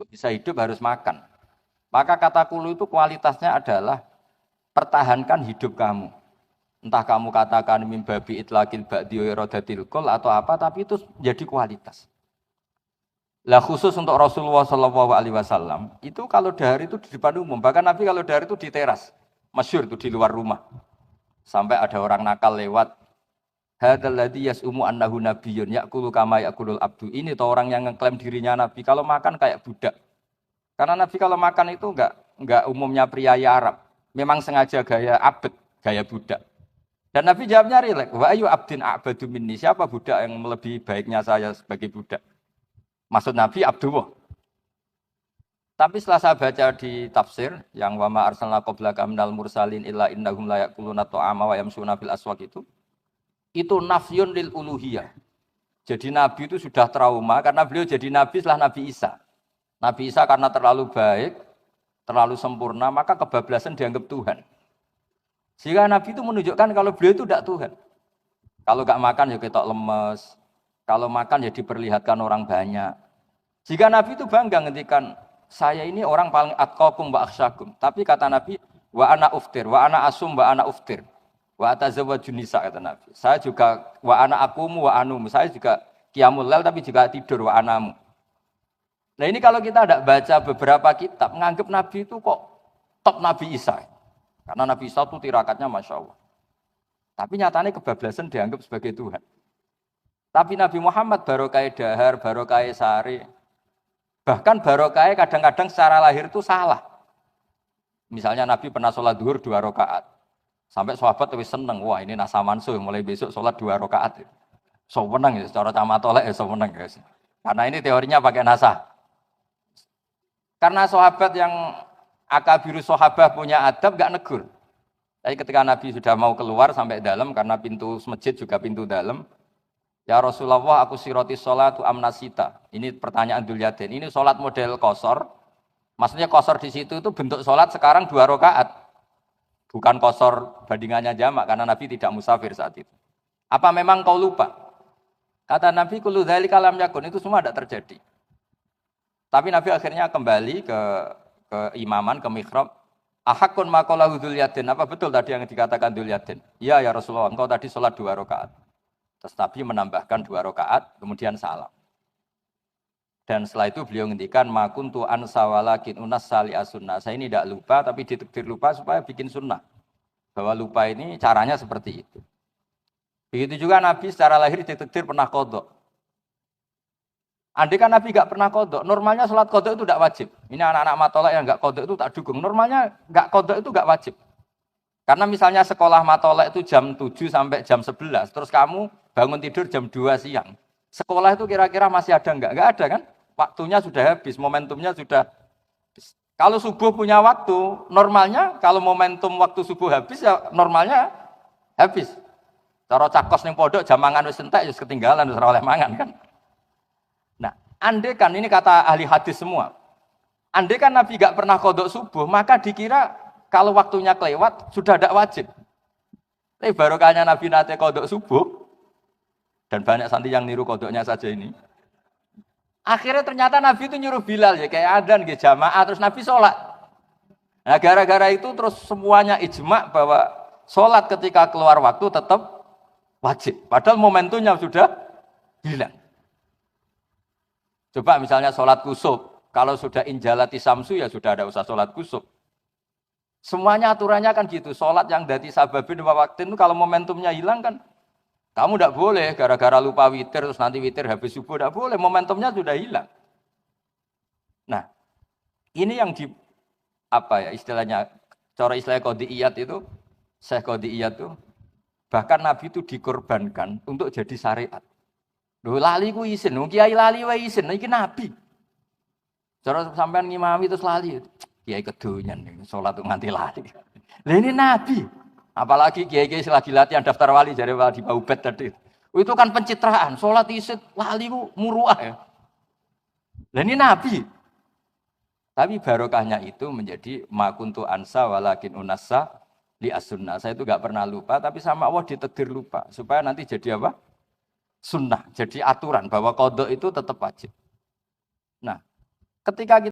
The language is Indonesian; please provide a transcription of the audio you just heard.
Bisa hidup harus makan. Maka kata kulu itu kualitasnya adalah pertahankan hidup kamu. Entah kamu katakan mimbabi itlaqil ba'di wa iradatil kul atau apa, tapi itu jadi kualitas. Lah khusus untuk Rasulullah Shallallahu Alaihi Wasallam itu kalau dahar itu di depan umum, bahkan Nabi kalau dahar itu di teras, masyhur itu di luar rumah. Sampai ada orang nakal lewat, hadzal ladzi yas'umu annahu nabiyyun ya'kulu kama ya'kulul abdu. Ini tuh orang yang ngeklaim dirinya nabi, kalau makan kayak budak. Karena nabi kalau makan itu enggak umumnya pria Arab. Memang sengaja gaya abd, gaya budak. Dan Nabi jawabnya rileks, wa ayu abdin a'badu minni. Siapa budak yang lebih baiknya saya sebagai budak? Maksud Nabi Abdullah. Tapi setelah saya baca di tafsir yang wa ma arsalna qablaka minal mursalin illa innahum la yaquluna ta'ama wa yamshuna fil aswaq itu nafyun lil uluhiyah. Jadi Nabi itu sudah trauma karena beliau jadi Nabi setelah Nabi Isa. Nabi Isa karena terlalu baik, terlalu sempurna, maka kebablasan dianggap Tuhan. Sehingga Nabi itu menunjukkan kalau beliau itu tidak Tuhan. Kalau nggak makan ya ketok lemes. Kalau makan ya diperlihatkan orang banyak. Jika Nabi itu bangga ngendikan saya ini orang paling atqakum wa akhsyakum. Tapi kata Nabi, wa ana uftir, wa ana asum, wa ana uftir. Wa atazawwajun nisa kata Nabi. Saya juga wa ana akumu wa anum. Saya juga qiyamul lail tapi juga tidur wa anamu. Nah ini kalau kita tidak baca beberapa kitab, menganggap Nabi itu kok top Nabi Isa. Karena Nabi Isa itu tirakatnya Masya Allah. Tapi nyatanya kebablasan dianggap sebagai Tuhan. Tapi Nabi Muhammad barokah dahar, barokah sari. Bahkan barokah kadang-kadang secara lahir itu salah. Misalnya Nabi pernah sholat duhur 2 rakaat. Sampai sahabat lebih seneng, wah ini nasa mansuh, mulai besok sholat 2 rakaat. So menang ya, secara camatolek ya so menang ya. Karena ini teorinya pakai nasa. Karena sahabat yang akabiru sahabah punya adab gak negur. Tapi ketika Nabi sudah mau keluar sampai dalam, karena pintu masjid juga pintu dalam, ya Rasulullah aku siroti sholatu amnasita. Ini pertanyaan Dzulyaden. Ini sholat model kosor. Maksudnya kosor di situ itu bentuk sholat sekarang 2 rakaat. Bukan kosor bandingannya jamak karena Nabi tidak musafir saat itu. Apa memang kau lupa? Kata Nabi kullu dzalika lam yakun, itu semua tidak terjadi. Tapi Nabi akhirnya kembali ke imaman, ke mihrab. Ahakun maqalahu Dzulyaden. Apa betul tadi yang dikatakan Dzulyaden? Iya ya Rasulullah, engkau tadi sholat 2 rakaat. Terus Nabi menambahkan 2 rakaat, kemudian salam. Dan setelah itu beliau ngendikan makuntu ansa walakin unas sali as-sunnah. Saya ini tidak lupa tapi ditakdir lupa supaya bikin sunnah. Bahwa lupa ini caranya seperti itu. Begitu juga Nabi secara lahir ditakdir pernah qadha. Andai kan Nabi enggak pernah qadha, normalnya salat qadha itu tidak wajib. Ini anak-anak matolak yang enggak qadha itu tak dukung. Normalnya enggak qadha itu enggak wajib. Karena misalnya sekolah matolak itu jam 7 sampai jam 11, terus kamu bangun tidur jam 2 siang. Sekolah itu kira-kira masih ada enggak? Enggak ada kan? Waktunya sudah habis, momentumnya sudah habis. Kalau subuh punya waktu, normalnya kalau momentum waktu subuh habis ya normalnya habis. Cara cakos ning pondok jam mangan wis entek ya ketinggalan wis ora oleh mangan kan. Nah, andai kan ini kata ahli hadis semua. Andai kan Nabi enggak pernah qadha subuh, maka dikira kalau waktunya kelewat sudah tidak wajib. Tapi barokahnya Nabi nate qadha subuh dan banyak santri yang niru qadhanya saja ini. Akhirnya ternyata Nabi itu nyuruh Bilal ya kayak adzan nggih jamaah terus Nabi sholat. Nah gara-gara itu terus semuanya ijma bahwa sholat ketika keluar waktu tetap wajib. Padahal momentumnya sudah hilang. Coba misalnya sholat kusuf. Kalau sudah injalati samsu ya sudah ada usah sholat kusuf. Semuanya aturannya kan gitu. Sholat yang dati sababin waktu itu kalau momentumnya hilang kan kamu tidak boleh gara-gara lupa witir terus nanti witir habis subuh tidak boleh, momentumnya sudah hilang. Nah, ini yang di apa ya istilahnya cara istilah qadhiyat itu, Syekh qadhiyat itu bahkan Nabi itu dikorbankan untuk jadi syariat. Lho lali ku isin, wong kiai lali wae isin, iki Nabi. Cara sampean ngimami terus lali, kiai kedonyan salat nganti lali. Lah ini Nabi. Apalagi kiai-kiai lagi latihan daftar wali dari wali Baubet tadi. Itu kan pencitraan, sholat isit wali ku muruah ya. Dan ini Nabi. Tapi barokahnya itu menjadi makuntu ansa walakin unassa li as-sunnah. Saya itu enggak pernah lupa, tapi sama Allah ditakdir lupa. Supaya nanti jadi apa? Sunnah. Jadi aturan bahwa qadha itu tetap wajib. Nah, Ketika kita